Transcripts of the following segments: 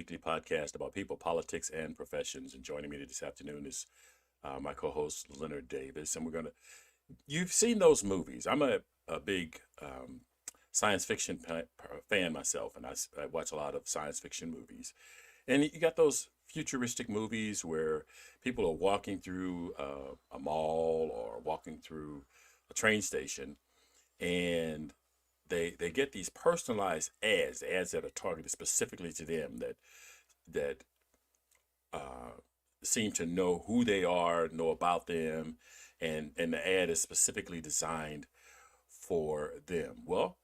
weekly podcast about people, politics, and professions. And joining me this afternoon is my co-host Leonard Davis, and you've seen those movies. I'm a big science fiction fan myself, and I watch a lot of science fiction movies. And you got those futuristic movies where people are walking through a mall or walking through a train station, and they get these personalized ads that are targeted specifically to them that uh, seem to know who they are, know about them, and the ad is specifically designed for them. Well,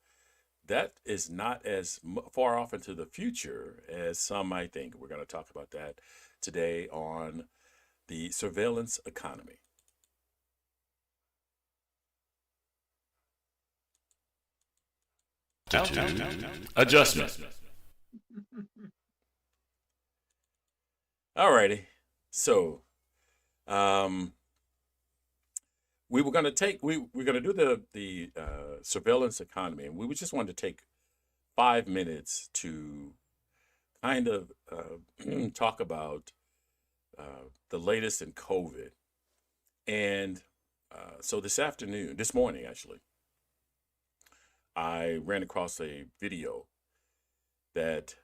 that is not as far off into the future as some might think. We're going to talk about that today on the surveillance economy. Adjustment. Alrighty. So, um, we're going to do the surveillance economy, and we just wanted to take 5 minutes to kind of talk about the latest in COVID. And so this morning actually, I ran across a video that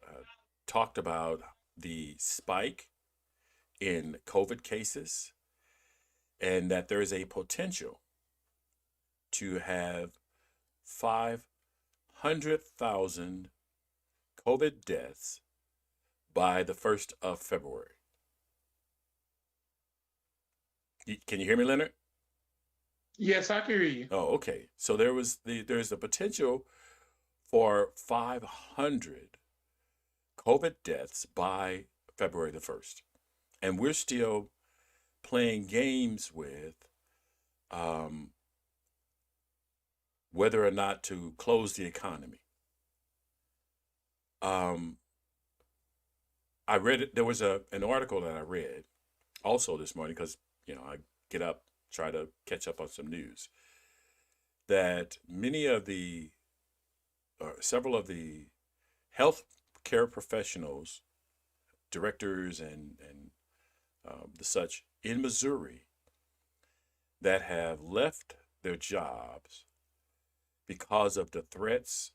uh, talked about the spike in COVID cases, and that there is a potential to have 500,000 COVID deaths by the 1st of February. Can you hear me, Leonard? Yes, I can hear you. Oh, okay. So there's a potential for 500 COVID deaths by February the 1st. And we're still playing games with um, whether or not to close the economy. Um, I read it. There was an article that I read also this morning because I get up, try to catch up on some news, that several of the health care professionals, directors, and the such in Missouri that have left their jobs because of the threats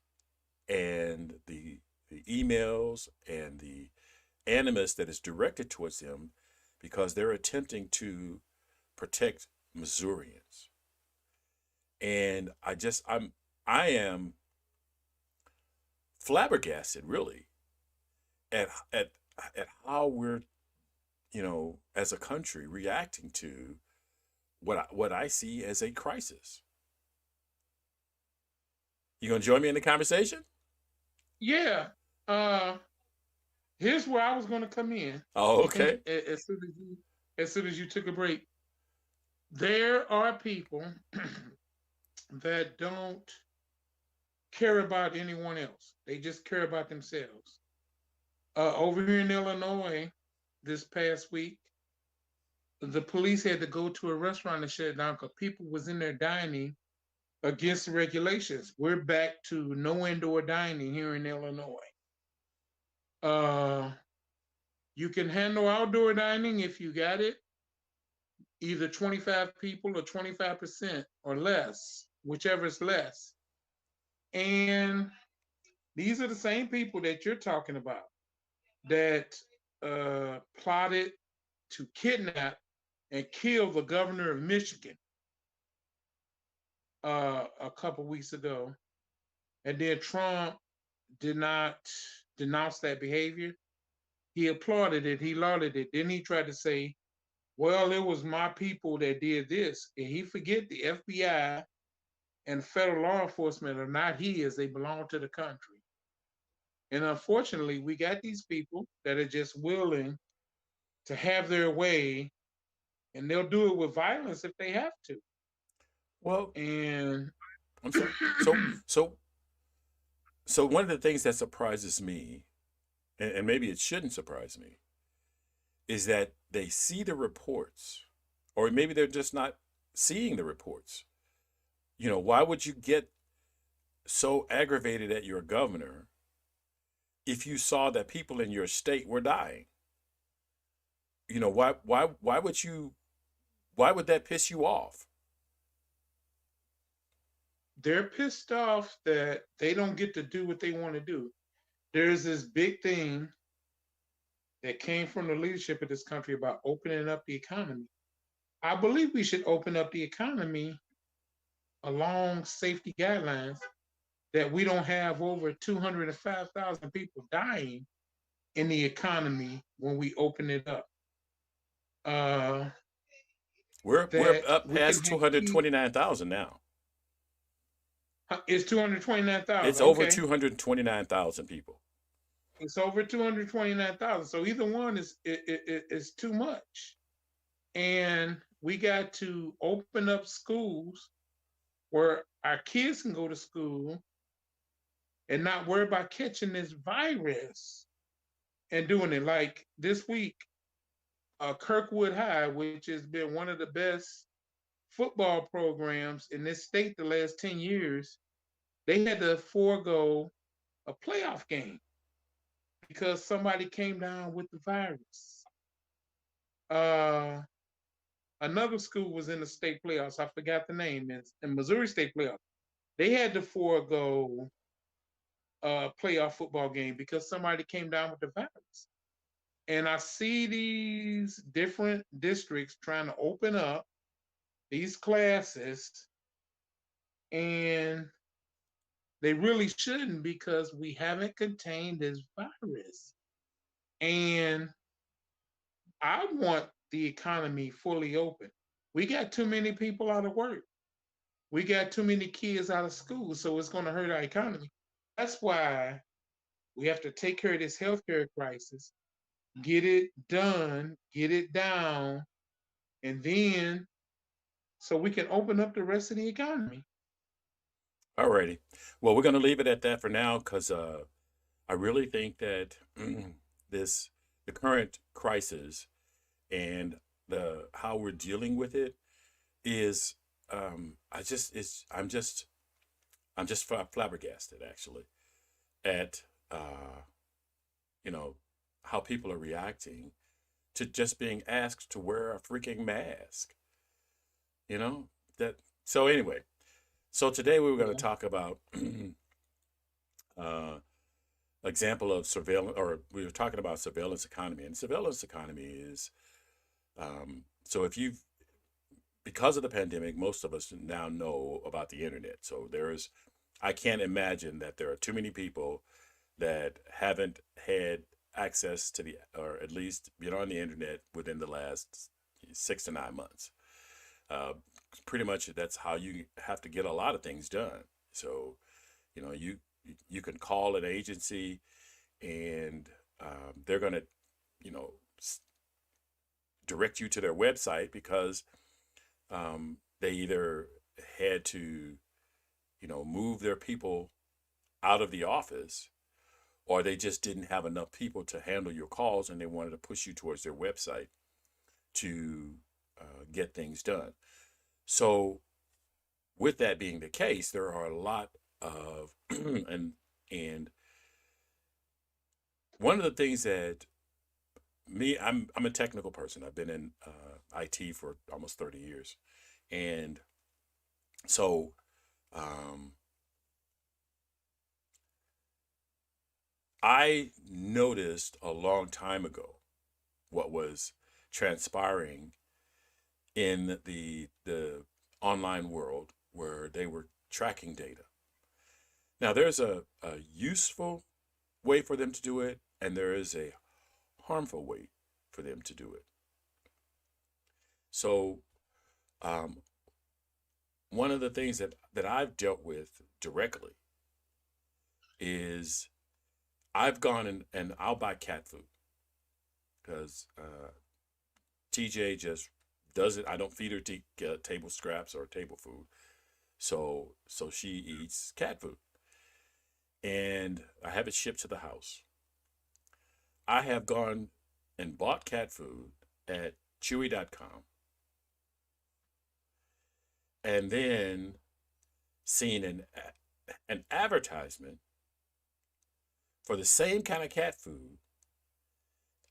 and the emails and the animus that is directed towards them because they're attempting to protect Missourians. And I am flabbergasted really at at at how we're, as a country reacting to what I see as a crisis. You gonna join me in the conversation? Yeah. Uh, Here's where I was going to come in. Oh, okay. As soon as you took a break, there are people that don't care about anyone else. They just care about themselves. Over here in Illinois, this past week, the police had to go to a restaurant and shut it down because people was in there dining against the regulations. We're back to no indoor dining here in Illinois. Uh, you can handle outdoor dining if you got it, either 25 people or 25% or less, whichever is less. And these are the same people that you're talking about that plotted to kidnap and kill the governor of Michigan a couple weeks ago. And then Trump did not denounce that behavior. He applauded it, he lauded it. Then he tried to say, well, it was my people that did this. And he forget the FBI and federal law enforcement are not his, they belong to the country. And unfortunately, we got these people that are just willing to have their way, and they'll do it with violence if they have to. Well, And I'm sorry. So one of the things that surprises me, and maybe it shouldn't surprise me, is that they see the reports, or maybe they're just not seeing the reports. Why would you get so aggravated at your governor if you saw that people in your state were dying? You know, why would that piss you off? They're pissed off that they don't get to do what they want to do. There's this big thing that came from the leadership of this country about opening up the economy. I believe we should open up the economy along safety guidelines that we don't have over 205,000 people dying in the economy when we open it up. Uh, We're that up we can past have 229,000 now. it's It's 229,000. over Okay. 229,000 people. It's over 229,000. So either one is too much. And we got to open up schools where our kids can go to school and not worry about catching this virus and doing it. Like this week, Kirkwood High, which has been one of the best football programs in this state the last 10 years, they had to forego a playoff game because somebody came down with the virus. Uh, Another school was in the state playoffs. I forgot the name. It's in Missouri State playoffs. They had to forego a playoff football game because somebody came down with the virus. And I see these different districts trying to open up these classes, and they really shouldn't because we haven't contained this virus. And I want the economy fully open. We got too many people out of work. We got too many kids out of school, so it's going to hurt our economy. That's why we have to take care of this healthcare crisis, get it done, get it down, and then so we can open up the rest of the economy. Alrighty. Well, we're going to leave it at that for now because I really think that this the current crisis and the how we're dealing with it is I'm just flabbergasted actually at you know how people are reacting to just being asked to wear a freaking mask. You know that. So anyway, so today we were going to Yeah. talk about uh, example of surveillance, or we were talking about surveillance economy, and surveillance economy is so if you've because of the pandemic, most of us now know about the internet. So I can't imagine that there are too many people that haven't had access to or at least been on the internet within the last 6 to 9 months. Uh, Pretty much that's how you have to get a lot of things done. So, you know, you can call an agency and they're going to, you know, direct you to their website because they either had to, you know, move their people out of the office, or they just didn't have enough people to handle your calls and they wanted to push you towards their website to get things done. So, with that being the case, there are a lot of and one of the things that I'm a technical person. I've been in IT for almost 30 years, and so um, I noticed a long time ago what was transpiring in the online world where they were tracking data. Now, there's a useful way for them to do it, and there is a harmful way for them to do it. So, um, one of the things that I've dealt with directly is I've gone and I'll buy cat food because TJ just does it. I don't feed her table scraps or table food, so she eats cat food, and I have it shipped to the house. I have gone and bought cat food at Chewy.com and then seen an advertisement for the same kind of cat food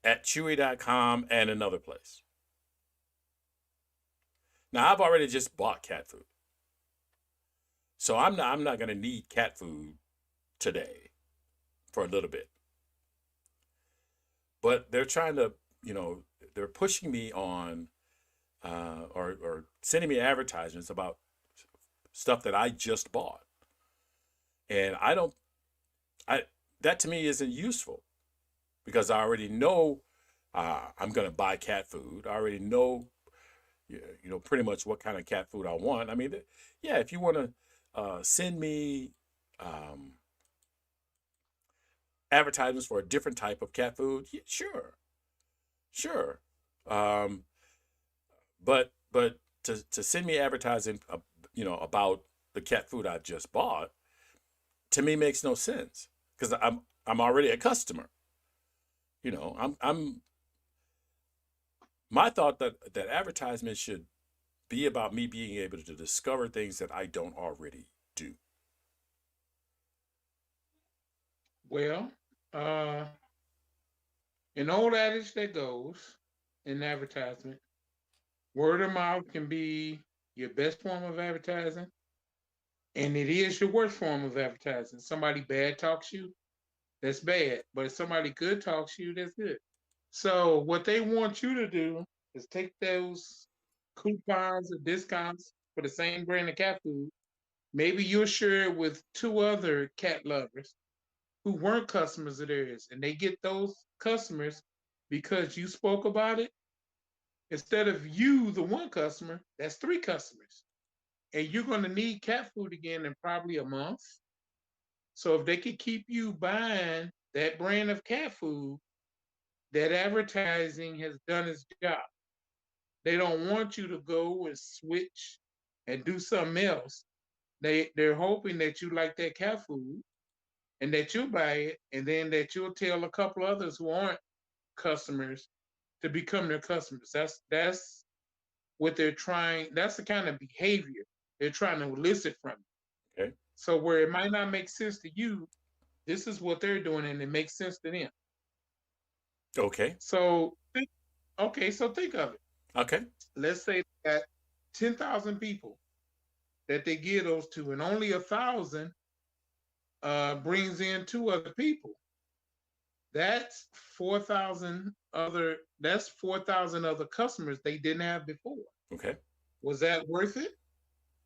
at Chewy.com and another place. Now I've already just bought cat food. So I'm not going to need cat food today for a little bit. But they're trying to, they're pushing me on or sending me advertisements about stuff that I just bought. And that to me isn't useful because I already know I'm going to buy cat food. I already know, pretty much what kind of cat food I want. I mean, yeah, if you want to send me advertisements for a different type of cat food, yeah, sure. Um, but to send me advertising, about the cat food I just bought, to me makes no sense because I'm already a customer. I'm my thought that advertisements should be about me being able to discover things that I don't already do. Well, an old adage that goes in advertisement, word of mouth can be your best form of advertising, and it is your worst form of advertising. Somebody bad talks you, that's bad. But if somebody good talks you, that's good. So what they want you to do is take those coupons or discounts for the same brand of cat food. Maybe you'll share it with two other cat lovers who weren't customers of theirs, and they get those customers because you spoke about it. Instead of you, the one customer, that's three customers. And you're going to need cat food again in probably a month. So if they could keep you buying that brand of cat food, that advertising has done its job. They don't want you to go and switch and do something else. They're hoping that you like that cat food and that you'll buy it, and then that you'll tell a couple others who aren't customers to become their customers. That's what they're trying. That's the kind of behavior they're trying to elicit from you. Okay. So where it might not make sense to you, this is what they're doing, and it makes sense to them. Okay. So okay, so think of it. Okay. Let's say that 10,000 people that they give those to, and only 1,000 brings in two other people. That's 4,000 other. That's 4,000 other customers they didn't have before. Okay. Was that worth it?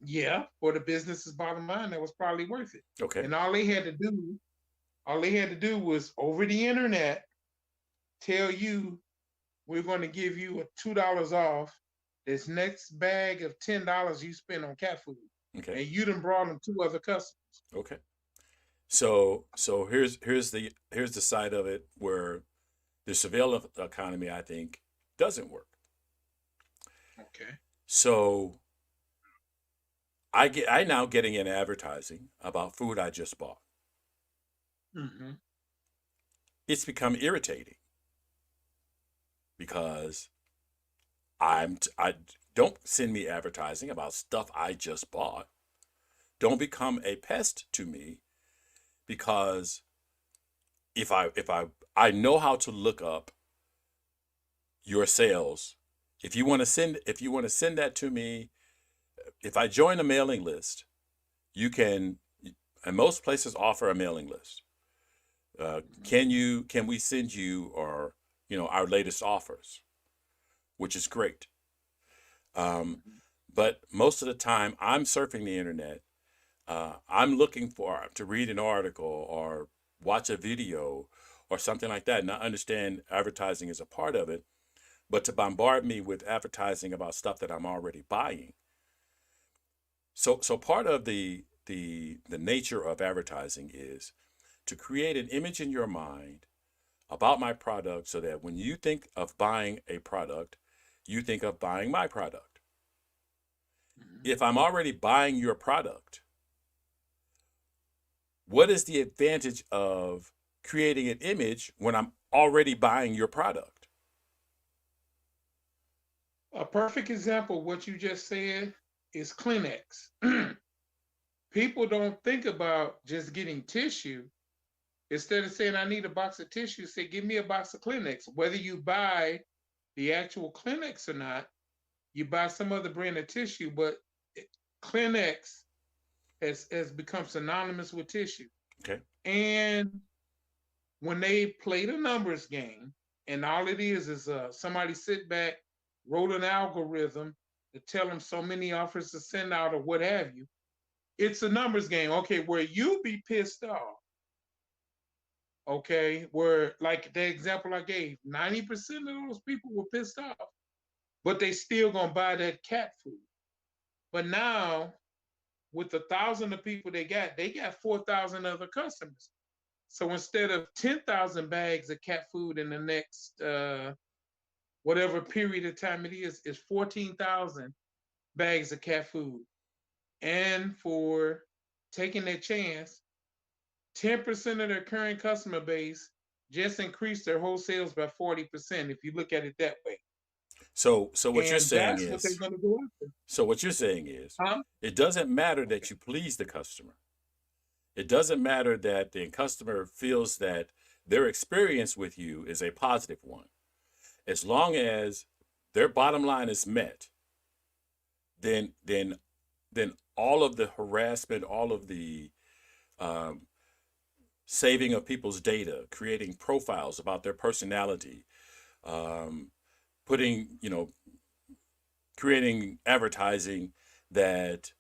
Yeah, for the business's bottom line, that was probably worth it. Okay. And all they had to do was over the internet tell you we're going to give you a $2 off this next bag of $10 you spend on cat food, Okay. and you done brought them two other customers. Okay. So here's the side of it where the surveillance economy, I think, doesn't work. Okay. So I now getting an advertising about food I just bought. Mm-hmm. It's become irritating because I don't send me advertising about stuff I just bought. Don't become a pest to me because if I know how to look up your sales, if you want to send that to me, if I join a mailing list, you can, and most places offer a mailing list. Can we send you our latest offers, which is great. But most of the time I'm surfing the internet. I'm looking to read an article or watch a video or something like that. And I understand advertising is a part of it, but to bombard me with advertising about stuff that I'm already buying. So part of the nature of advertising is to create an image in your mind about my product so that when you think of buying a product, you think of buying my product. If I'm already buying your product, what is the advantage of creating an image when I'm already buying your product? A perfect example of what you just said is Kleenex. People don't think about just getting tissue. Instead of saying I need a box of tissue, say give me a box of Kleenex. Whether you buy the actual Kleenex or not, you buy some other brand of tissue, but Kleenex has become synonymous with tissue. Okay. And when they play the numbers game, and all it is somebody sit back, wrote an algorithm to tell them so many offers to send out or what have you. It's a numbers game. Okay, where you be pissed off. Okay, where like the example I gave, 90% of those people were pissed off, but they still gonna buy that cat food. But now, with 1,000 of people they got 4,000 other customers. So instead of 10,000 bags of cat food in the next whatever period of time it is 14,000 bags of cat food. And for taking that chance, 10% of their current customer base just increased their wholesales by 40%, if you look at it that way. So what you're And saying that's what they're is, going to go after. so what you're saying is, Huh? it doesn't matter that Okay. you please the customer. It doesn't matter that the customer feels that their experience with you is a positive one. As long as their bottom line is met, then all of the harassment, all of the um, saving of people's data, creating profiles about their personality, um, putting, creating advertising that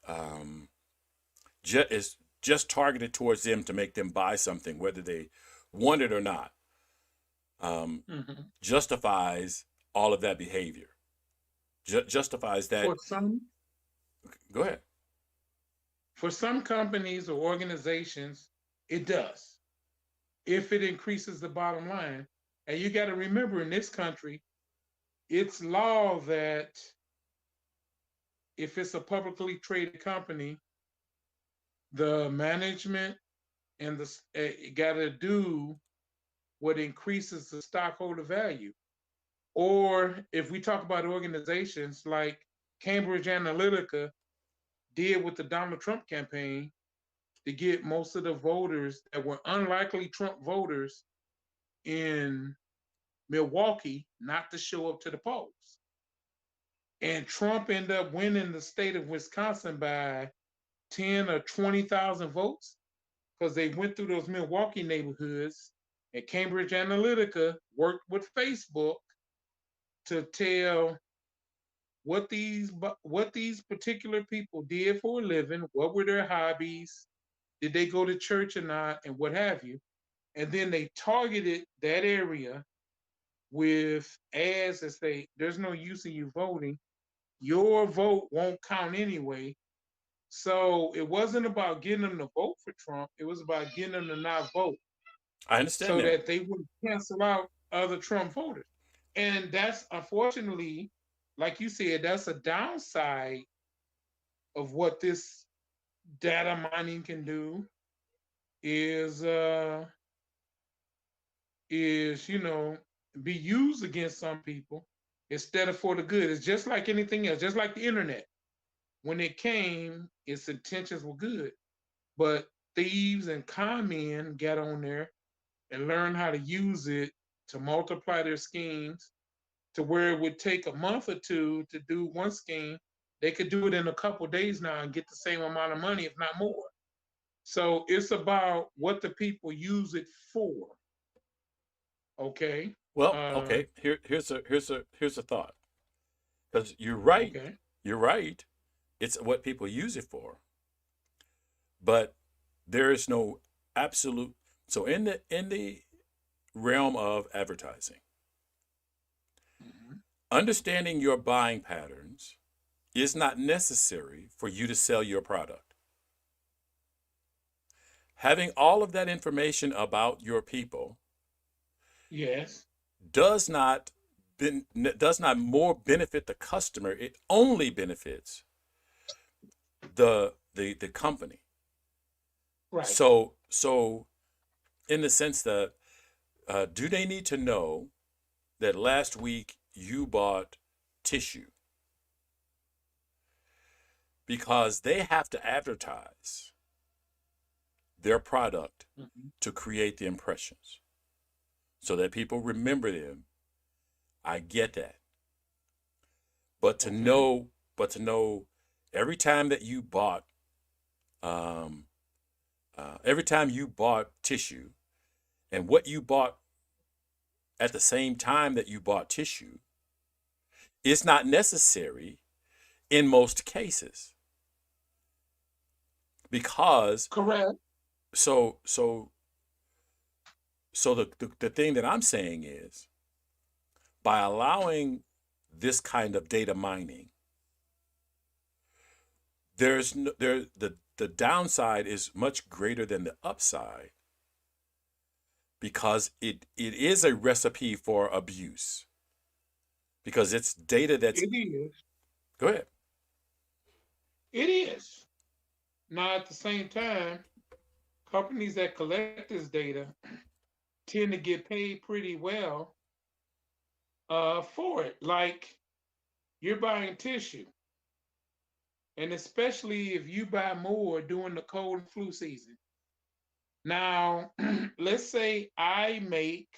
um, is just targeted towards them to make them buy something, whether they want it or not, Mhm. justifies all of that behavior. Justifies that. For some, Go ahead. for some companies or organizations, it does if it increases the bottom line. And you got to remember, in this country, it's law that if it's a publicly traded company, the management and the got to do what increases the stockholder value. Or if we talk about organizations like Cambridge Analytica did with the Donald Trump campaign to get most of the voters that were unlikely Trump voters in Milwaukee not to show up to the polls. And Trump ended up winning the state of Wisconsin by 10 or 20,000 votes because they went through those Milwaukee neighborhoods, and Cambridge Analytica worked with Facebook to tell what these particular people did for a living, what were their hobbies, did they go to church or not, and what have you. And then they targeted that area with ads that say, there's no use in you voting. Your vote won't count anyway. So it wasn't about getting them to vote for Trump. It was about getting them to not vote I understand so that. that they wouldn't cancel out other Trump voters. And that's unfortunately, like you said, that's a downside of what this data mining can do is be used against some people instead of for the good. It's just like anything else, just like the internet. When it came, its intentions were good, but thieves and con men got on there and learned how to use it to multiply their schemes to where it would take a month or two to do one scheme. They could do it in a couple days now and get the same amount of money, if not more. So it's about what the people use it for. Okay. Well, Uh, okay. Here's a thought. Because you're right. okay. You're right. It's what people use it for. But there is no absolute. So in the realm of advertising, Mhm. understanding your buying patterns is not necessary for you to sell your product. Having all of that information about your people Yes. does not does not more benefit the customer. It only benefits the company. Right. So in the sense that do they need to know that last week you bought tissue? Because they have to advertise their product Mhm. to create the impressions so that people remember them. I get that. But to Okay. know, but to know every time that you bought, um, every time you bought tissue and what you bought at the same time that you bought tissue, it's not necessary in most cases because Correct. so so so the thing that I'm saying is by allowing this kind of data mining, there's no, there the downside is much greater than the upside because it is a recipe for abuse because it's data that's It is. go ahead. It is. Now, at the same time, companies that collect this data tend to get paid pretty well for it. Like you're buying tissue, and especially if you buy more during the cold and flu season. Now, let's say I make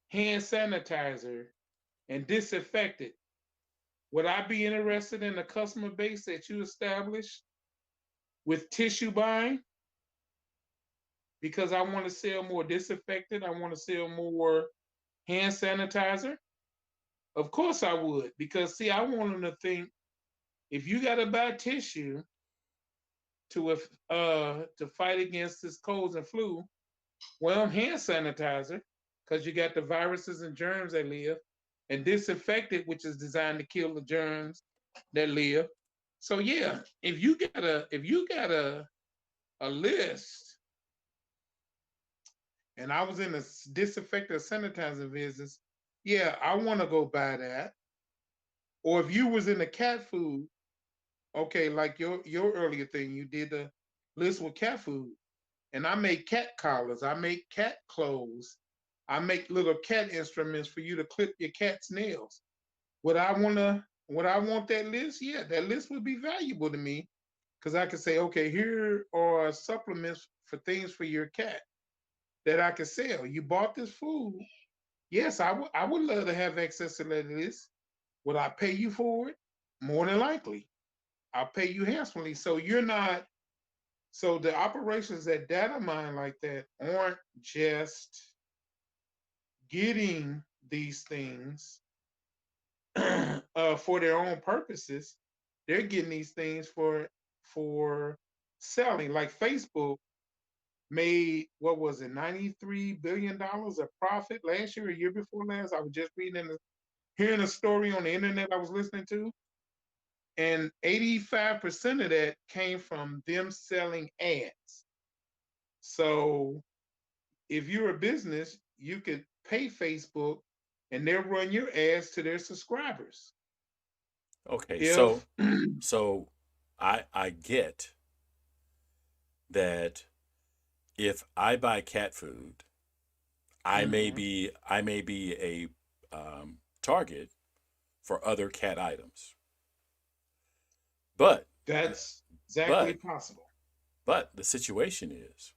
hand sanitizer and disinfectant. Would I be interested in the customer base that you established with tissue buying? Because I want to sell more disinfectant, I want to sell more hand sanitizer. Of course I would, because see, I want them to think if you got to buy tissue to fight against this colds and flu, well, hand sanitizer, because you got the viruses and germs that live, and disinfectant, which is designed to kill the germs that live. So yeah, if you got a list, and I was in a disinfectant sanitizer business, yeah, I want to go buy that. Or if you was in the cat food, okay, like your earlier thing, you did the list with cat food, and I make cat collars, I make cat clothes, I make little cat instruments for you to clip your cat's nails. Would I want that list? Yeah, that list would be valuable to me because I could say, okay, here are supplements for things for your cat that I could sell. You bought this food. Yes, I would love to have access to that list. Would I pay you for it? More than likely. I'll pay you handsomely. So you're not, so the operations that data mine like that aren't just getting these things for their own purposes. They're getting these things for selling. Like Facebook made what was it, $93 billion of profit last year, a year before last. I was just hearing a story on the internet I was listening to, and 85% of that came from them selling ads. So if you're a business, you could pay Facebook and they'll run your ads to their subscribers. Okay, If so I get that if I buy cat food, Mhm. I may be a target for other cat items. But That's exactly but possible. but the situation is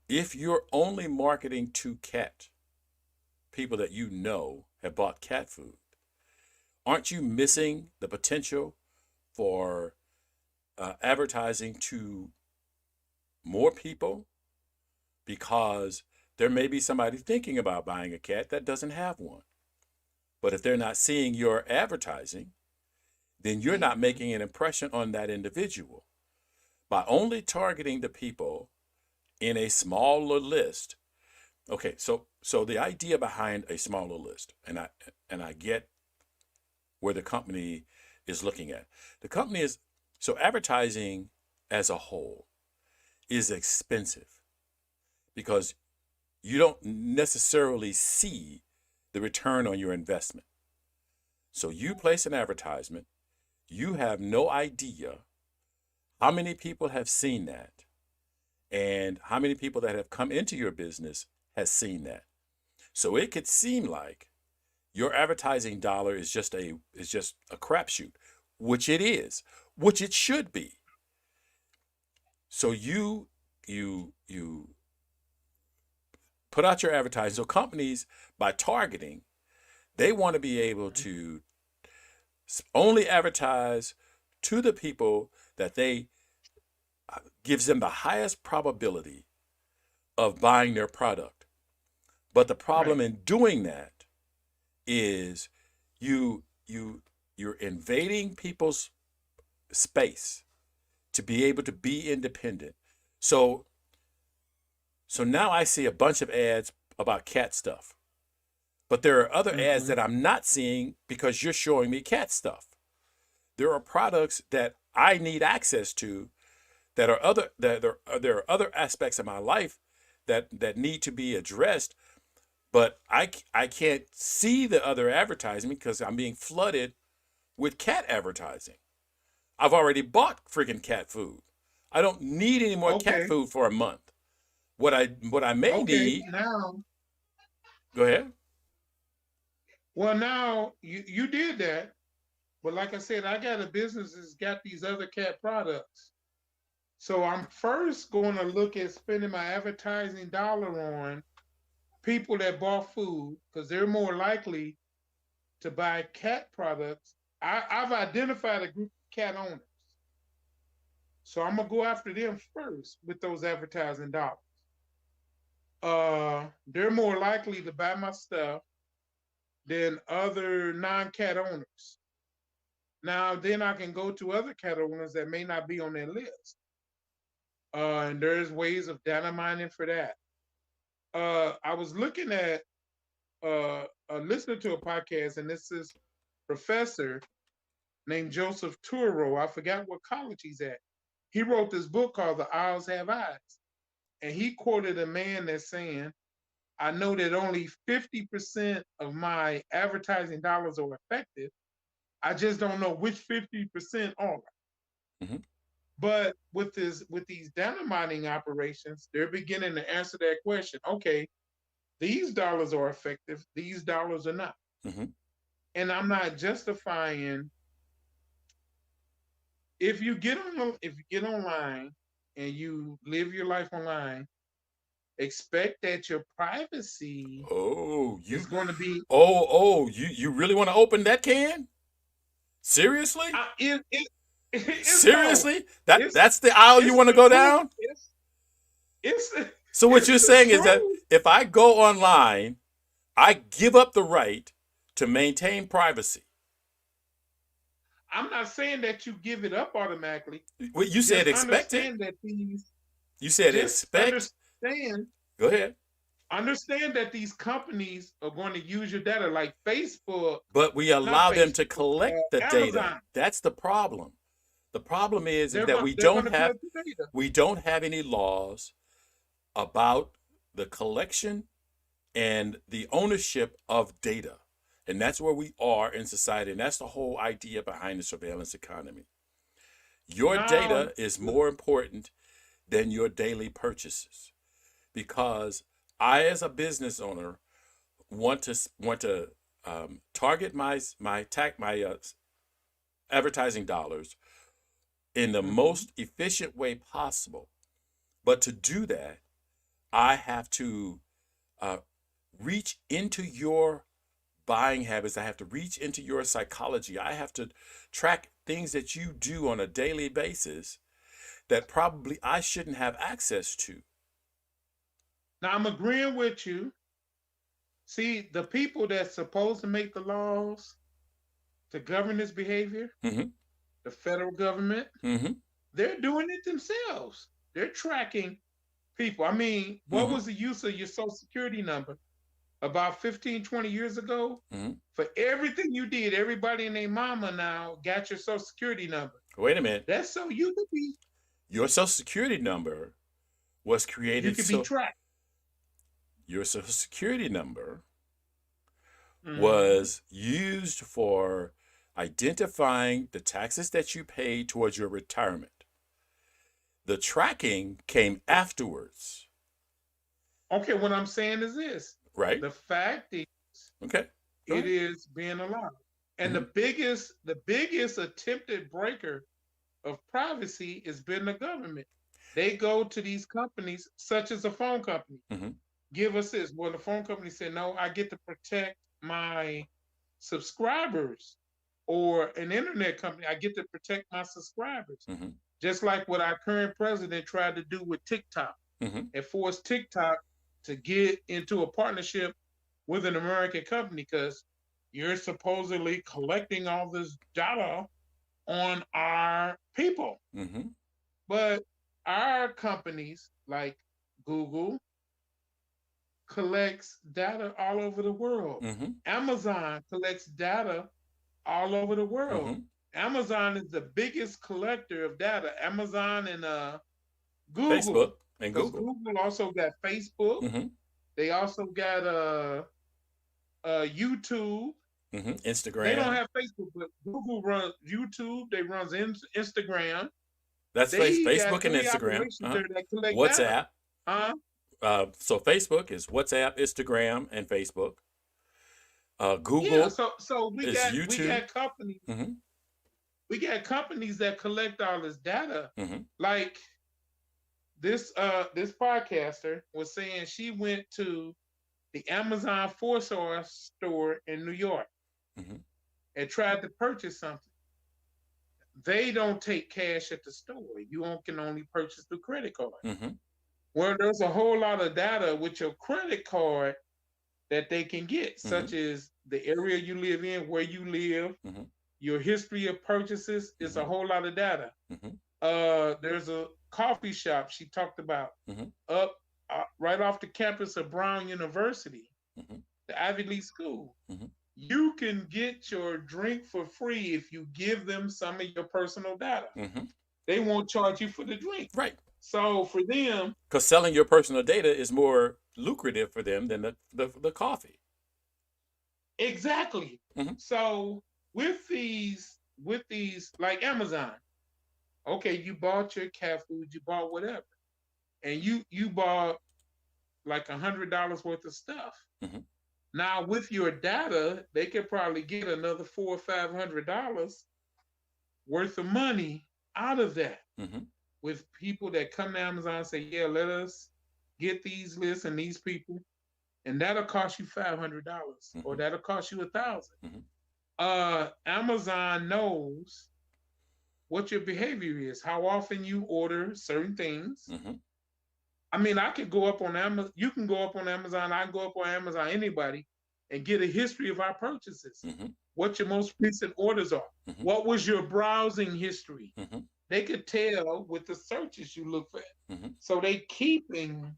if you're only marketing to cat people that you know have bought cat food, aren't you missing the potential for advertising to more people because there may be somebody thinking about buying a cat that doesn't have one. But if they're not seeing your advertising, then you're not Mhm. making an impression on that individual. By only targeting the people in a smaller list. Okay, so the idea behind a smaller list, and I get where the company is looking at. The company is so advertising as a whole is expensive because you don't necessarily see the return on your investment. So you place an advertisement, you have no idea how many people have seen that and how many people that have come into your business has seen that. So it could seem like your advertising dollar is just a crapshoot, which it is, which it should be. So you you put out your advertising. So companies, by targeting, they want to be able to only advertise to the people that they gives them the highest probability of buying their product. But the problem Right. in doing that is you're invading people's space to be able to be independent. So now I see a bunch of ads about cat stuff. But there are other ads Mm-hmm. that I'm not seeing because you're showing me cat stuff. There are products that I need access to that are other that there are other aspects of my life that need to be addressed, but I can't see the other advertising because I'm being flooded with cat advertising. I've already bought freaking cat food. I don't need any more cat Okay. food for a month. What I may Okay. need, Now, go ahead. well, now you did that, but like I said, I got a business that's got these other cat products. So I'm first going to look at spending my advertising dollar on people that bought food because they're more likely to buy cat products. I've identified a group of cat owners. So I'm gonna go after them first with those advertising dollars. They're more likely to buy my stuff than other non-cat owners. Now, then I can go to other cat owners that may not be on their list. And there's ways of data mining for that. I was looking at listening to a podcast, and this is professor named Joseph Turo. I forgot what college he's at. He wrote this book called The Owls Have Eyes. And he quoted a man that's saying, I know that only 50% of my advertising dollars are effective. I just don't know which 50% are. Hmm. But with these data mining operations, they're beginning to answer that question. Okay, these dollars are effective, these dollars are not. Hmm. And I'm not justifying if you get online and you live your life online, expect that your privacy Oh, is going to be you really want to open that can? Seriously? it's no Seriously? That it's that's the aisle you it's want to the go truth. down? It's So what it's you're the saying is that truth. if I go online, I give up the right to maintain privacy. I'm not saying that you give it up automatically. What you said Just expect it? understand that these You said just expect? Go ahead. understand that these companies are going to use your data like Facebook, But we not allow them to Facebook, collect the data. Amazon. That's the problem. The problem is that They're going to collect the data. we don't have any laws about the collection and the ownership of data. And that's where we are in society. And that's the whole idea behind the surveillance economy. Your Now, data is more important than your daily purchases because I, as a business owner, want to target my advertising dollars in the mhm. most efficient way possible. But to do that, I have to uh, reach into your buying habits. I have to reach into your psychology. I have to track things that you do on a daily basis that probably I shouldn't have access to. Now I'm agreeing with you. See, the people that's supposed to make the laws to govern this behavior, Mm-hmm. the federal government, Mm-hmm. they're doing it themselves. They're tracking people. I mean, what Mm-hmm. was the use of your social security number about 15, 20 years ago? Mm-hmm. For everything you did, everybody and their mama now got your social security number. Wait a minute. That's so Your social security number was you created could be so tracked. your social security number Hmm. was used for identifying the taxes that you paid towards your retirement. The tracking came afterwards, Okay, what I'm saying is this: right? the fact is, Okay, go it ahead. is being allowed, and Hmm. the biggest attempted breaker of privacy has been the government. They go to these companies, such as a phone company, Mm-hmm. give us this. Well, the phone company said, no, I get to protect my subscribers. Or an internet company, I get to protect my subscribers. Mm-hmm. Just like what our current president tried to do with TikTok Mm-hmm. and forced TikTok to get into a partnership with an American company because you're supposedly collecting all this data on our people. Mm-hmm. But our companies like Google collects data all over the world. Mm-hmm. Amazon collects data all over the world. Mm-hmm. Amazon is the biggest collector of data. Amazon and Google, Facebook and because Google. Google also got Facebook. Mm-hmm. They also got YouTube. Mm-hmm. They don't Instagram. have Facebook, but Google runs YouTube. They runs Instagram. That's They got Facebook and three Instagram. operations there that collect data. WhatsApp. Huh? So Facebook is WhatsApp, Instagram, and Facebook. Yeah. Google So we is got YouTube. companies. Mm-hmm. We got companies that collect all this data. Mm-hmm. Like this podcaster was saying she went to the Amazon 4-star store in New York Mm-hmm. and tried to purchase something. They don't take cash at the store. You can only purchase through credit card. Mm-hmm. Well, there's a whole lot of data with your credit card that they can get, Mm-hmm. such as the area you live in, where you live, Mm-hmm. your history of purchases. It's a Mm-hmm. whole lot of data. Mm-hmm. There's a coffee shop she talked about Mm-hmm. up right off the campus of Brown University, Mm-hmm. the Ivy League school. Mm-hmm. You can get your drink for free if you give them some of your personal data. Mm-hmm. They won't charge you for the drink. Right. So for them, Because selling your personal data is more lucrative for them than the coffee. exactly. Mm-hmm. So with these like Amazon, okay, you bought your cat food, you bought whatever, and you bought like $100 worth of stuff. Mm-hmm. Now with your data, they could probably get another $400 or $500 worth of money out of that. Mm-hmm. With people that come to Amazon and say, yeah, let us get these lists and these people, and that'll cost you $500 or that'll cost you $1,000. Mm-hmm. Amazon knows what your behavior is, how often you order certain things. Mm-hmm. I mean, I could go up on Amazon. You can go up on Amazon. I can go up on Amazon, anybody, and get a history of our purchases. Mm-hmm. What your most recent orders are. Mm-hmm. What was your browsing history? Mm-hmm. They could tell with the searches you look at. Mm-hmm. So they're keeping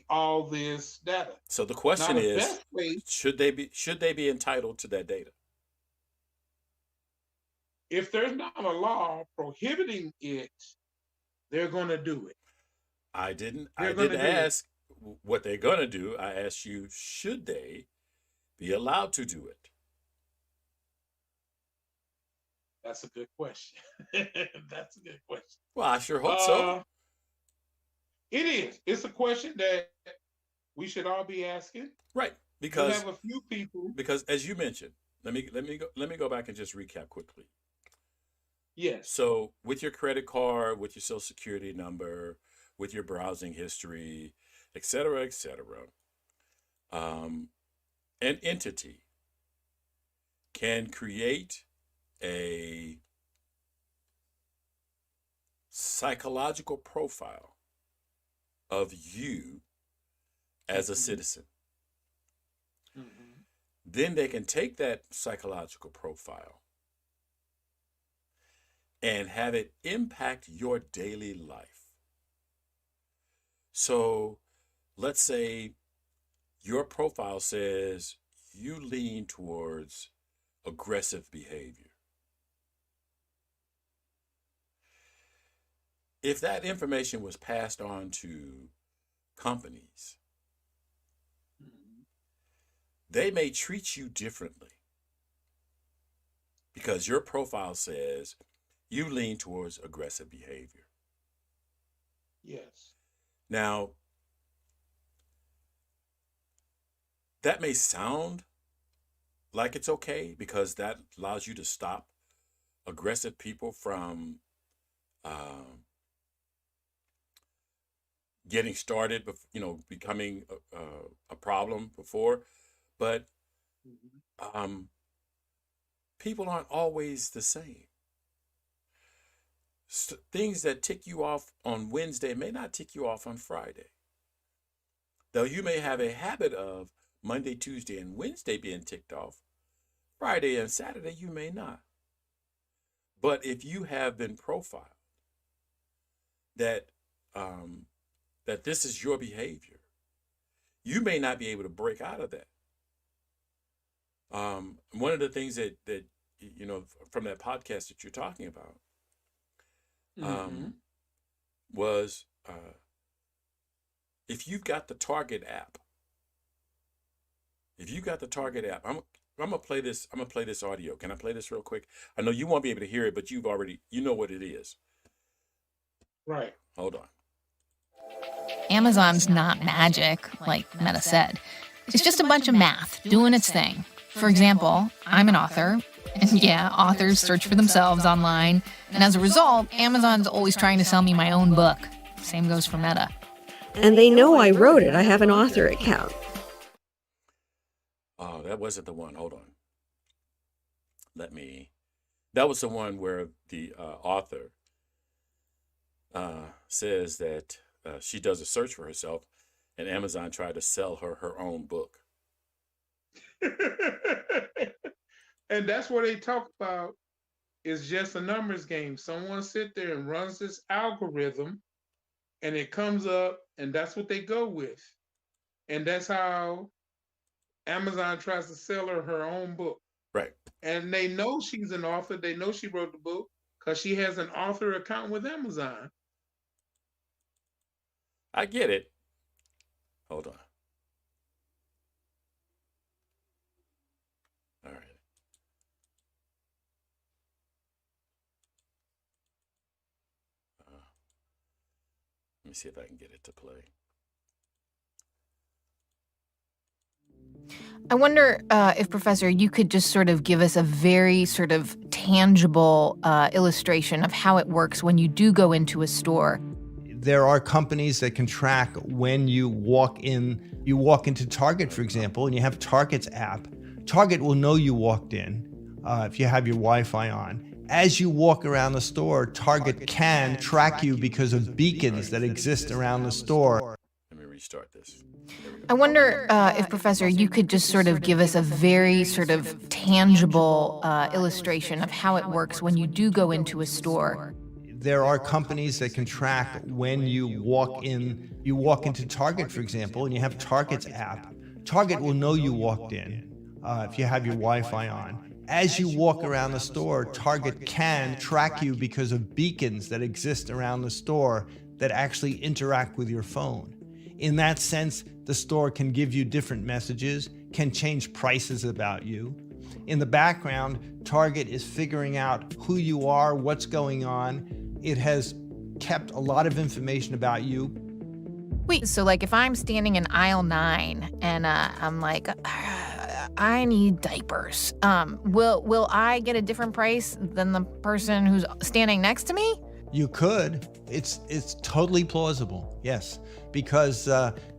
all this data. So the question now, the is, best way, should they be entitled to that data? if there's not a law prohibiting it, they're going to do it. I didn't ask what they're going to do. I asked you, should they be allowed to do it? That's a good question. That's a good question. Well, I sure hope so. It is. It's a question that we should all be asking. Right, We because have a few people. because as you mentioned, let me go back and just recap quickly. Yes. So with your credit card, with your social security number, with your browsing history, et cetera, an entity can create a psychological profile of you as a citizen. Mm-hmm. Then they can take that psychological profile and have it impact your daily life. So let's say your profile says you lean towards aggressive behavior. If that information was passed on to companies, they may treat you differently because your profile says you lean towards aggressive behavior. Yes. Now, that may sound like it's okay because that allows you to stop aggressive people from getting started, becoming a problem before. But Mhm. um, people aren't always the same. Things that tick you off on Wednesday may not tick you off on Friday. Though you may have a habit of Monday, Tuesday, and Wednesday being ticked off, Friday and Saturday you may not. But if you have been profiled that um, that this is your behavior, you may not be able to break out of that. One of the things that from that podcast that you're talking about Mhm. um, was if you've got the Target app, I'm gonna play this. I'm gonna play this audio. Can I play this real quick? I know you won't be able to hear it, but you know what it is. Right. Hold on. Amazon's not magic, like Meta said. It's just a bunch of math doing its thing. For example, I'm an author, and yeah, authors search for themselves online, and as a result, Amazon's always trying to sell me my own book. Same goes for Meta. And they know I wrote it. I have an author account. Oh, that wasn't the one. Hold on. That was the one where the author says that she does a search for herself, and Amazon tried to sell her own book. And that's what they talk about is just a numbers game. Someone sit there and runs this algorithm and it comes up and that's what they go with. And that's how Amazon tries to sell her own book. Right. And they know she's an author. They know she wrote the book because she has an author account with Amazon. I get it. Hold on. All right. Let me see if I can get it to play. I wonder if, Professor, you could just sort of give us a very sort of tangible illustration of how it works when you do go into a store. There are companies that can track when you walk in. You walk into Target, for example, and you have Target's app. Target will know you walked in if you have your Wi-Fi on. As you walk around the store, Target can track you because of beacons that exist around the store. Let me restart this. I wonder if, Professor, you could just sort of give us a very sort of tangible illustration of how it works when you do go into a store. There are companies that can track when you walk in. You walk into Target, for example, and you have Target's app. Target will know you walked in if you have your Wi-Fi on. As you walk around the store, Target can track you because of beacons that exist around the store that actually interact with your phone. In that sense, the store can give you different messages, can change prices about you. In the background, Target is figuring out who you are, what's going on. It has kept a lot of information about you. Wait, so like if I'm standing in aisle 9 and I'm like, I need diapers, will I get a different price than the person who's standing next to me? You could. It's totally plausible, yes. Because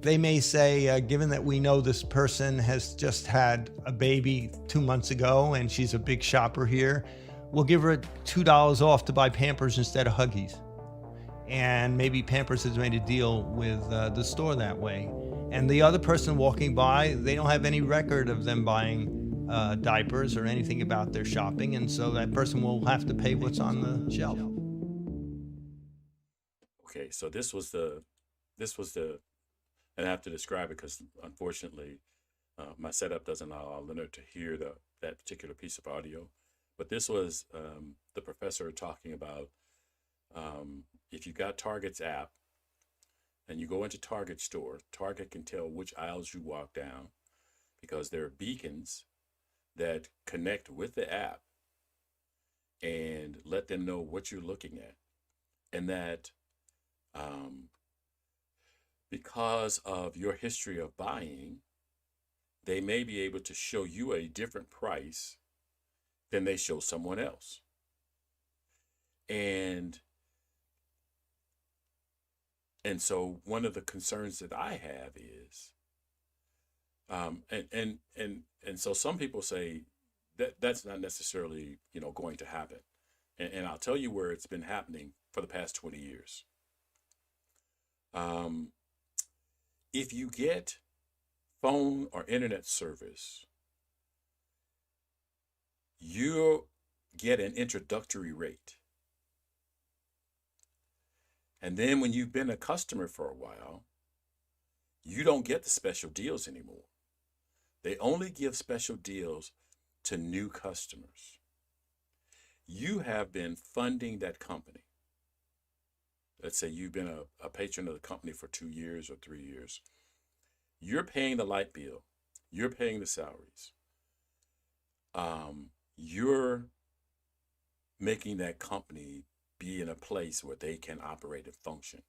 they may say, given that we know this person has just had a baby 2 months ago and she's a big shopper here, we'll give her $2 off to buy Pampers instead of Huggies. And maybe Pampers has made a deal with the store that way. And the other person walking by, they don't have any record of them buying diapers or anything about their shopping, and so that person will have to pay what's on the shelf. Okay, so this was the, and I have to describe it because unfortunately, my setup doesn't allow Leonard to hear that particular piece of audio. But this was the professor talking about if you got Target's app and you go into Target store, Target can tell which aisles you walk down because there are beacons that connect with the app and let them know what you're looking at. And that because of your history of buying, they may be able to show you a different price than they show someone else. And And so one of the concerns that I have is, and so some people say that that's not necessarily, going to happen. And I'll tell you where it's been happening for the past 20 years. If you get phone or internet service, you get an introductory rate. And then when you've been a customer for a while, you don't get the special deals anymore. They only give special deals to new customers. You have been funding that company. Let's say you've been a patron of the company for 2 years or 3 years. You're paying the light bill. You're paying the salaries. You're making that company be in a place where they can operate and function.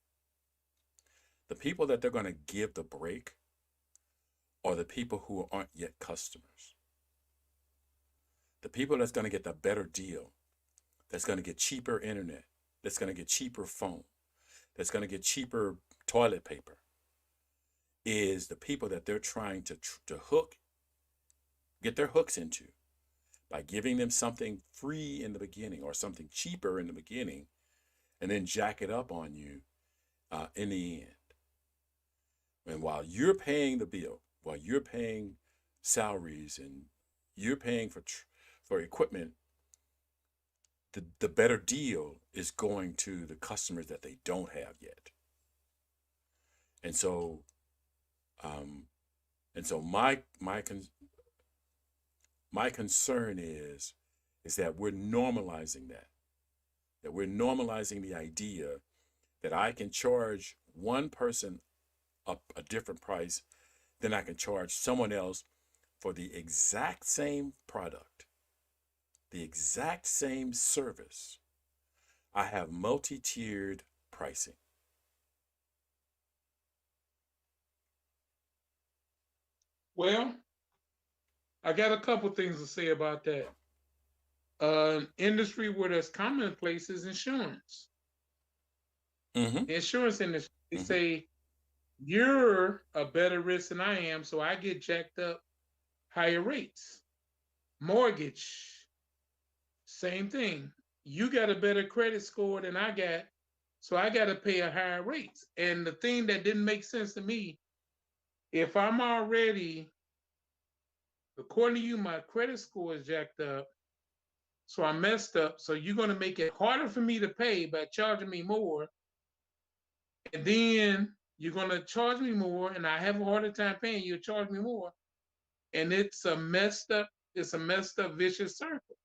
The people that they're going to give the break are the people who aren't yet customers. The people that's going to get the better deal, that's going to get cheaper internet, that's going to get cheaper phone, that's going to get cheaper toilet paper, is the people that they're trying to get their hooks into by giving them something free in the beginning or something cheaper in the beginning, and then jack it up on you in the end. And while you're paying the bill, while you're paying salaries and you're paying for equipment, the better deal is going to the customers that they don't have yet. And so, my concern is that we're normalizing that we're normalizing the idea that I can charge one person a different price than I can charge someone else for the exact same product, the exact same service. I have multi-tiered pricing. Well, I got a couple things to say about that. Industry where there's commonplace is insurance. Mm-hmm. Insurance industry, they Mhm. say you're a better risk than I am, so I get jacked up higher rates. Mortgage, same thing. You got a better credit score than I got, so I got to pay a higher rate. And the thing that didn't make sense to me, if I'm already, according to you, my credit score is jacked up, so I messed up. So you're going to make it harder for me to pay by charging me more. And then you're going to charge me more, and I have a harder time paying. You charge me more. And it's a messed up vicious circle.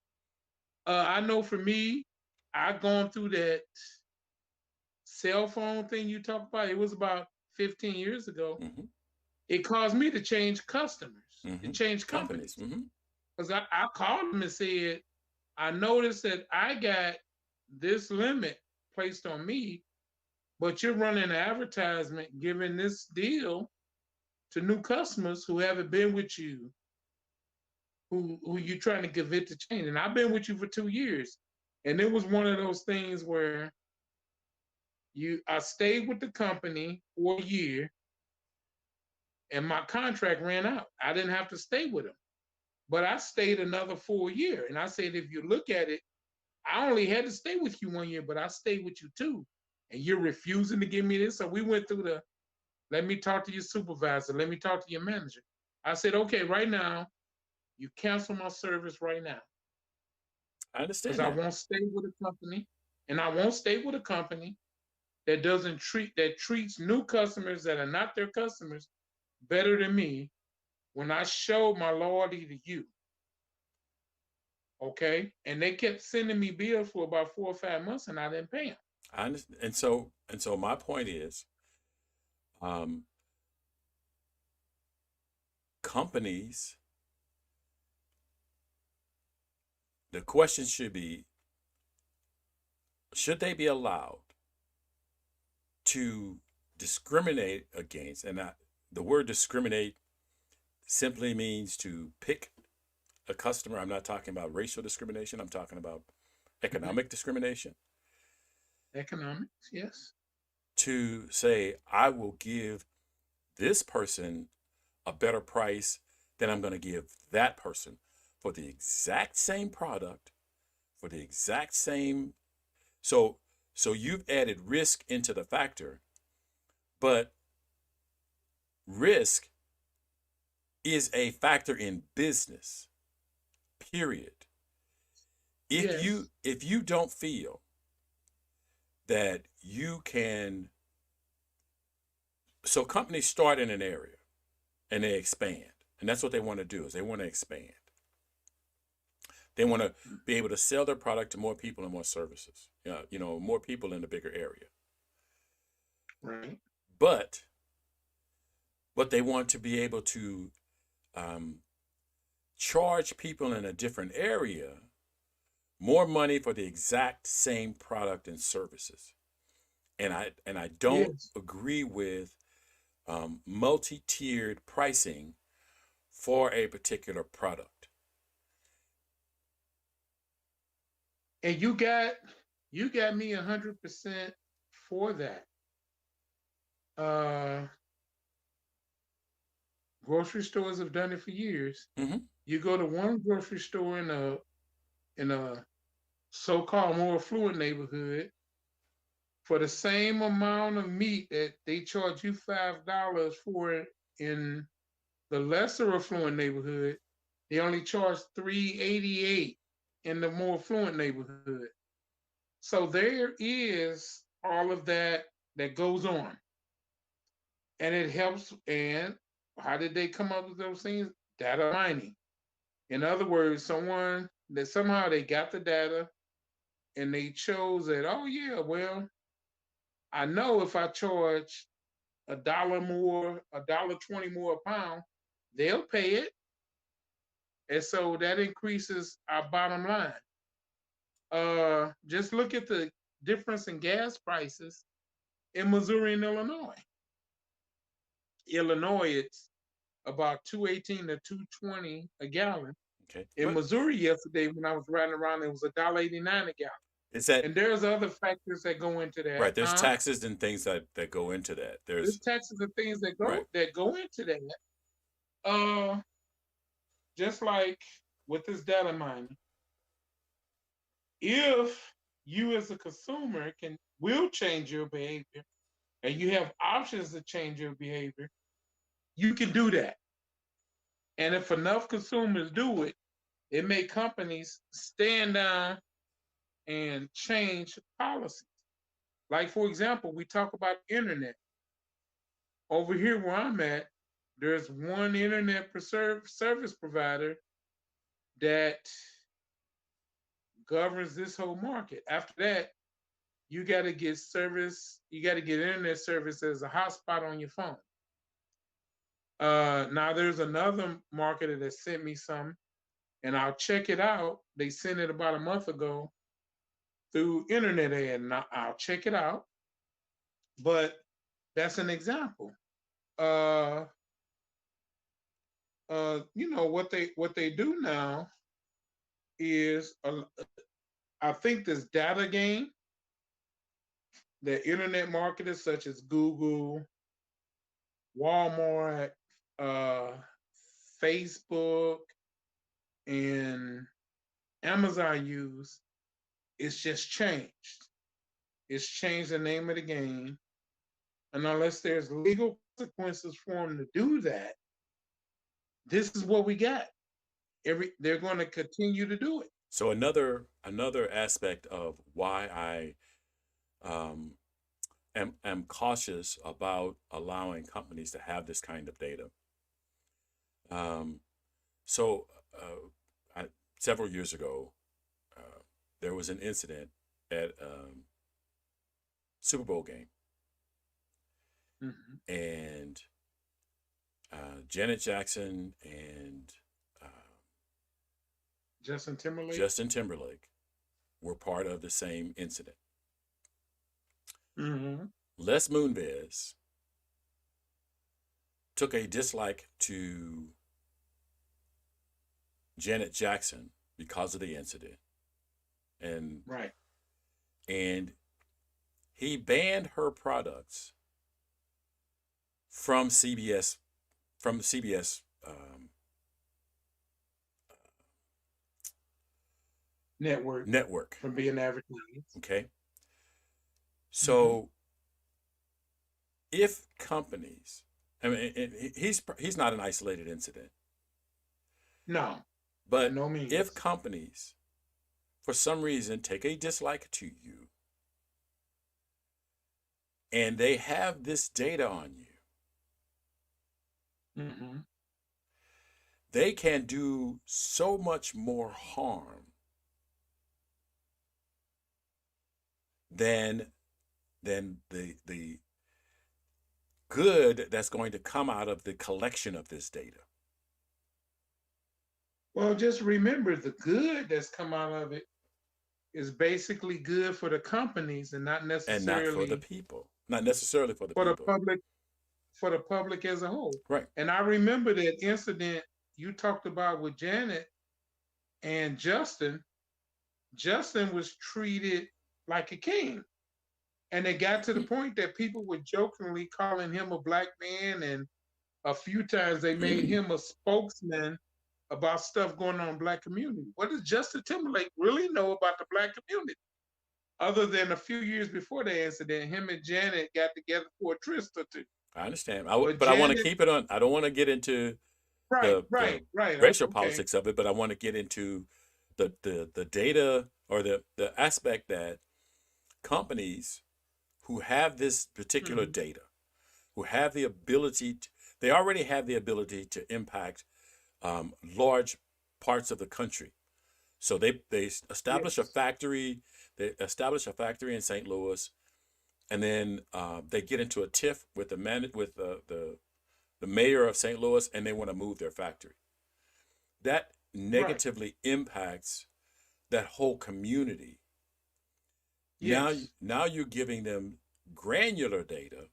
I know for me, I've gone through that cell phone thing you talked about. It was about 15 years ago. Mm-hmm. It caused me to change customers, to Mm-hmm. change Companies. companies. Mm-hmm. Because I called them and said, I noticed that I got this limit placed on me, but you're running an advertisement giving this deal to new customers who haven't been with you, who you're trying to convince to change. And I've been with you for 2 years. And it was one of those things where I stayed with the company for a year and my contract ran out. I didn't have to stay with them. But I stayed another full year. And I said, if you look at it, I only had to stay with you 1 year, but I stayed with you 2. And you're refusing to give me this. So we went through let me talk to your supervisor. Let me talk to your manager. I said, okay, right now, you cancel my service right now. I understand Because I that. won't stay with a company. And I won't stay with a company that treats new customers that are not their customers better than me when I show my loyalty to you. Okay. And they kept sending me bills for about 4 or 5 months and I didn't pay them. I understand. And so my point is, companies, the question should be, should they be allowed to discriminate against, and the word discriminate simply means to pick a customer. I'm not talking about racial discrimination. I'm talking about economic discrimination. Economics, yes. to say, I will give this person a better price than I'm going to give that person for the exact same product, for the exact same. So you've added risk into the factor, but risk is a factor in business, period. Yes. If you don't feel that you can, so companies start in an area and they expand. And that's what they want to do, is they want to expand. They want to be able to sell their product to more people and more services. More people in a bigger area. Right. But they want to be able to charge people in a different area more money for the exact same product and services. And I don't Yes. agree with multi-tiered pricing for a particular product. And you got me 100% for that. Grocery stores have done it for years. Mm-hmm. You go to one grocery store in a so-called more affluent neighborhood, for the same amount of meat that they charge you $5 for in the lesser affluent neighborhood, they only charge $3.88 in the more affluent neighborhood. So there is all of that goes on, and it helps. And how did they come up with those things? Data mining. In other words, someone that somehow they got the data and they chose that, oh yeah, well, I know if I charge $1 more, $1.20 more a pound, they'll pay it. And so that increases our bottom line. Just look at the difference in gas prices in Missouri and Illinois. Illinois, it's about $2.18 to $2.20 a gallon. Okay. In But Missouri yesterday, when I was riding around, it was $1.89 a gallon. is that And there's other factors that go into that. right? There's taxes and things that go into that. There's There's taxes and things that right. go into that. Just like with this data mining, if you as a consumer will change your behavior, and you have options to change your behavior, you can do that. And if enough consumers do it, it make companies stand down and change policies. Like, for example, we talk about internet. Over here where I'm at, there's one internet service provider that governs this whole market. After that, you got to get service, you got to get internet service as a hotspot on your phone. Now there's another marketer that sent me some, and I'll check it out. They sent it about a month ago through internet ad, and I'll check it out. But that's an example. What they do now is, I think this data game that internet marketers such as Google, Walmart, Facebook, and Amazon use, it's just changed. It's changed the name of the game. And unless there's legal consequences for them to do that, this is what we got. They're going to continue to do it. So another aspect of why I am cautious about allowing companies to have this kind of data. Several years ago, there was an incident at Super Bowl game, Mhm. and Janet Jackson and Justin Timberlake. Justin Timberlake were part of the same incident. Mhm. Les Moonves took a dislike to Janet Jackson because of the incident, and Right. and he banned her products from CBS, from CBS Network network. from being advertised. Okay. Hmm. So if companies, I mean, he's not an isolated incident, No, by but no if means. companies, for some reason, take a dislike to you and they have this data on you, Hmm. they can do so much more harm than the good that's going to come out of the collection of this data, Well, just remember the good that's come out of it is basically good for the companies and not and not for the necessarily people, not necessarily for the for the people. public, for the public as a whole. Right. And I remember that incident you talked about with Janet and Justin. Justin was treated like a king. And it got to the point that people were jokingly calling him a black man, and a few times they made him a spokesman about stuff going on in black community. What does Justin Timberlake really know about the black community? Other than a few years before the incident, him and Janet got together for a tryst or two. I understand. But But I want to Janet, keep it on. I don't want to get into right, the right, right. racial Okay. politics of it, but I want to get into the data, or the aspect that companies who have this particular Hmm. data, who have the ability, they already have the ability to impact large parts of the country. So they establish a Yes. factory. They establish a factory in St. Louis, and then they get into a tiff with the mayor of St. Louis, and they want to move their factory. That Right. negatively impacts that whole community. Now, Yes. now you're giving them granular data.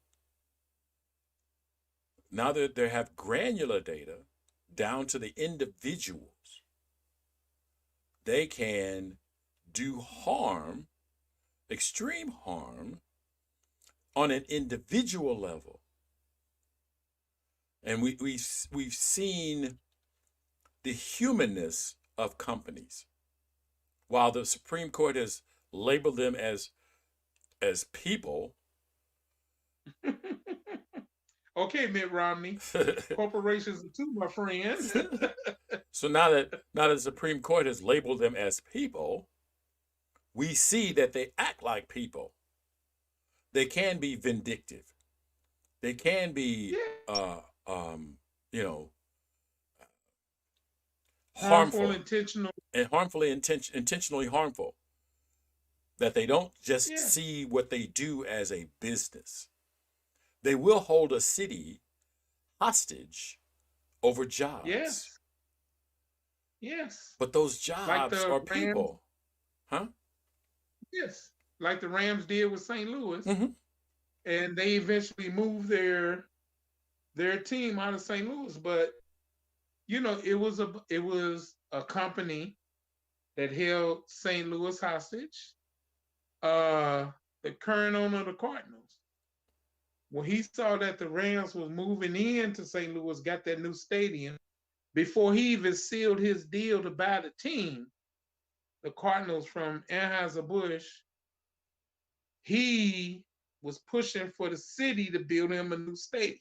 Now that they have granular data down to the individuals, they can do harm, extreme harm, on an individual level. And we've seen the humanness of companies. While the Supreme Court has labeled them as people, Okay, Mitt Romney. Corporations are too, my friend. so now that the Supreme Court has labeled them as people, we see that they act like people. They can be vindictive. They can be, Yeah. uh, you know, Harmful, harmful intentional. and intentionally harmful. That they don't just Yeah. see what they do as a business. They will hold a city hostage over jobs, Yes. Yes. but those Like jobs the are Rams. people, huh? Yes. Like the Rams did with St. Louis. Hmm. And they eventually moved their team out of St. Louis. But it was a company that held St. Louis hostage. The current owner of the Cardinals, when he saw that the Rams was moving into St. Louis, got that new stadium, before he even sealed his deal to buy the team, the Cardinals from Anheuser-Busch, he was pushing for the city to build him a new stadium.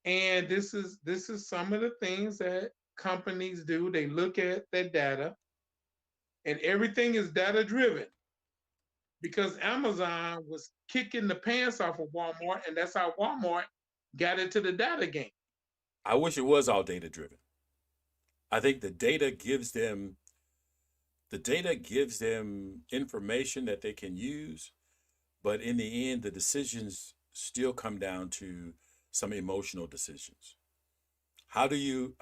And this is some of the things that companies do. They look at their data, and everything is data driven, because Amazon was kicking the pants off of Walmart, and that's how Walmart got into the data game. I wish it was all data driven. I think the data gives them information that they can use, but in the end, the decisions still come down to some emotional decisions. How do you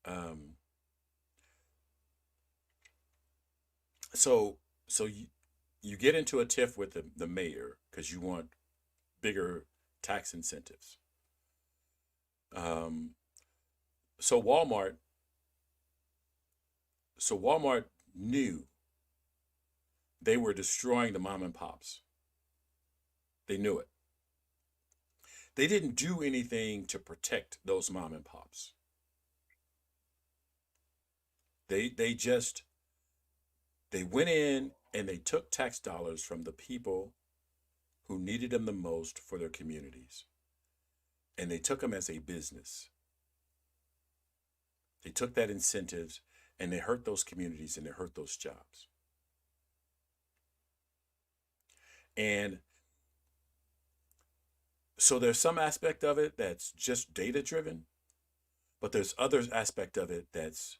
um, so you get into a tiff with the mayor because you want bigger tax incentives. Um, so Walmart so Walmart knew they were destroying the mom and pops. They knew it. They didn't do anything to protect those mom and pops. They went in and they took tax dollars from the people who needed them the most for their communities. And they took them as a business. They took that incentives and they hurt those communities and they hurt those jobs. And so there's some aspect of it that's just data driven, but there's other aspect of it that's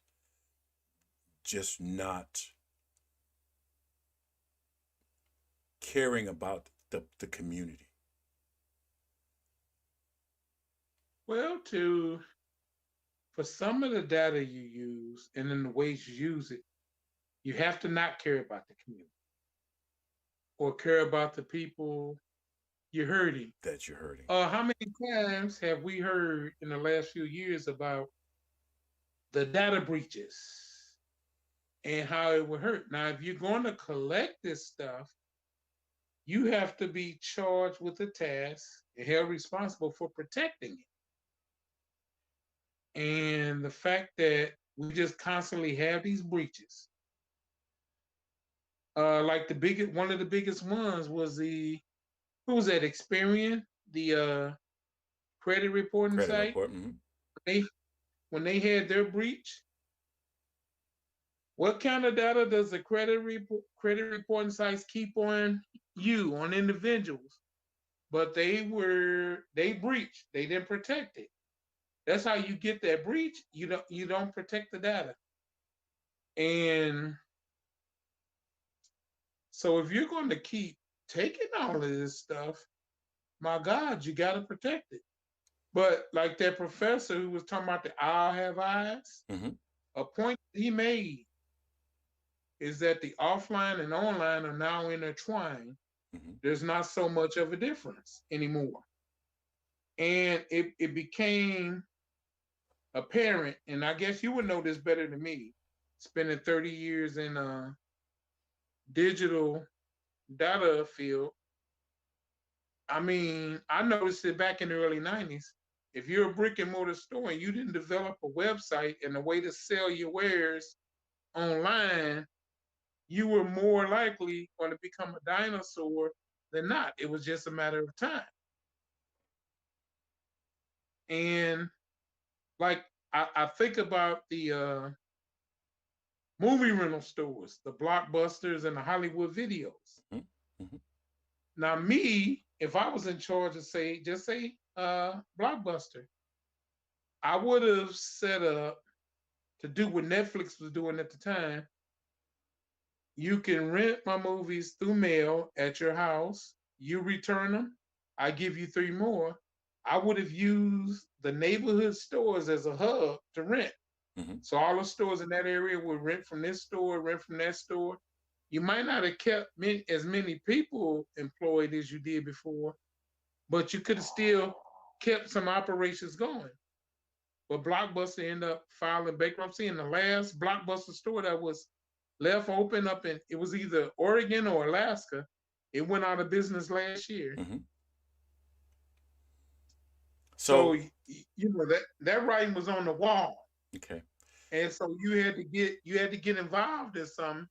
just not caring about the community. Well, for some of the data you use and in the ways you use it, you have to not care about the community or care about the people you're hurting. That you're hurting. How many times have we heard in the last few years about the data breaches and how it would hurt? Now, if you're going to collect this stuff, you have to be charged with the task and held responsible for protecting it. And the fact that we just constantly have these breaches, like one of the biggest ones was who was that? Experian, the credit reporting Credit site. report. Mm-hmm. When they had their breach, what kind of data does the credit reporting sites keep on individuals? But they breached. They didn't protect it. That's how you get that breach. You don't protect the data. And so if you're going to keep taking all of this stuff, my God, you got to protect it. But like that professor who was talking about the owl have eyes, Mm-hmm. a point he made is that the offline and online are now intertwined. Mm-hmm. There's not so much of a difference anymore. And it became apparent, and I guess you would know this better than me, spending 30 years in digital data field. I mean, I noticed it back in the early 90s. If you're a brick and mortar store and you didn't develop a website and a way to sell your wares online, you were more likely going to become a dinosaur than not. It was just a matter of time. And like I think about the movie rental stores, the Blockbusters and the Hollywood Videos. Mm-hmm. Now, me, if I was in charge of just say Blockbuster, I would have set up to do what Netflix was doing at the time. You can rent my movies through mail at your house. You return them. I give you 3 more. I would have used the neighborhood stores as a hub to rent. Mm-hmm. So all the stores in that area would rent from this store, rent from that store. You might not have kept as many people employed as you did before, but you could have still kept some operations going. But Blockbuster ended up filing bankruptcy, and the last Blockbuster store that was left open up in, it was either Oregon or Alaska, it went out of business last year. Mm-hmm. So you know that writing was on the wall. Okay. And so you had to get involved in something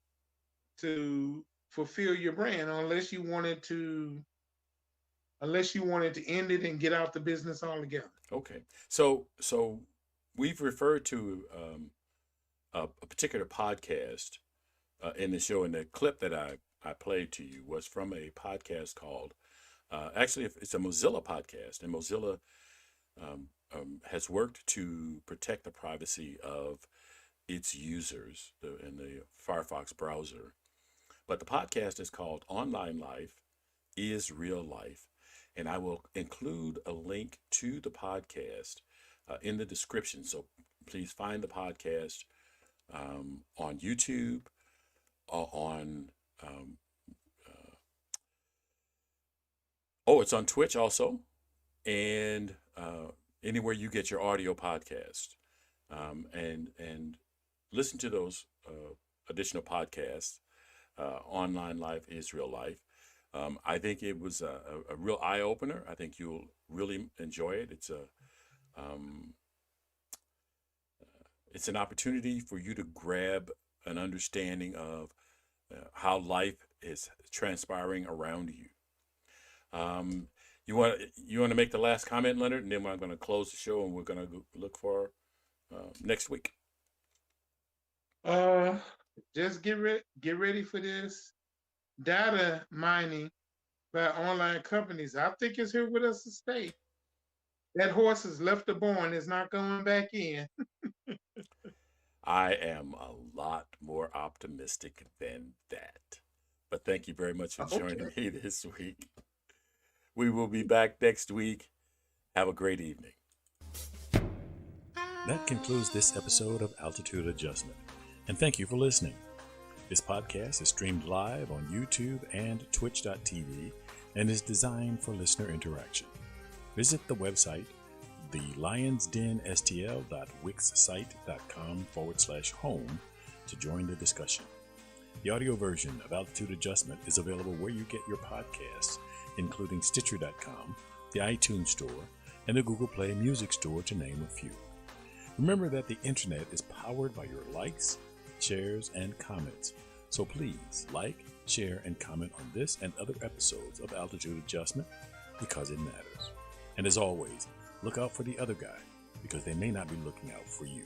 to fulfill your brand, unless you wanted to end it and get out the business altogether. Okay. So we've referred to a particular podcast in the show, and the clip that I played to you was from a podcast called actually it's a Mozilla podcast, and Mozilla has worked to protect the privacy of its users in the Firefox browser. But the podcast is called Online Life is Real Life. And I will include a link to the podcast in the description. So please find the podcast on YouTube, it's on Twitch also, and anywhere you get your audio podcast, and listen to those additional podcasts online life is real life. I think it was a real eye opener. I think you'll really enjoy it. It's an opportunity for you to grab an understanding of how life is transpiring around you. You want to make the last comment, Leonard, and then I'm going to close the show and we're going to look for next week. Just get ready for this data mining by online companies. I think it's here with us to stay. That horse has left the barn, is not going back in. I am a lot more optimistic than that. But thank you very much for joining me this week. We will be back next week. Have a great evening. That concludes this episode of Altitude Adjustment, and thank you for listening. This podcast is streamed live on YouTube and twitch.tv and is designed for listener interaction. Visit the website, thelionsdenstl.wixsite.com/home to join the discussion. The audio version of Altitude Adjustment is available where you get your podcasts, including Stitcher.com, the iTunes Store, and the Google Play Music Store, to name a few. Remember that the internet is powered by your likes, shares, and comments. So please like, share, and comment on this and other episodes of Altitude Adjustment because it matters. And as always, look out for the other guy because they may not be looking out for you.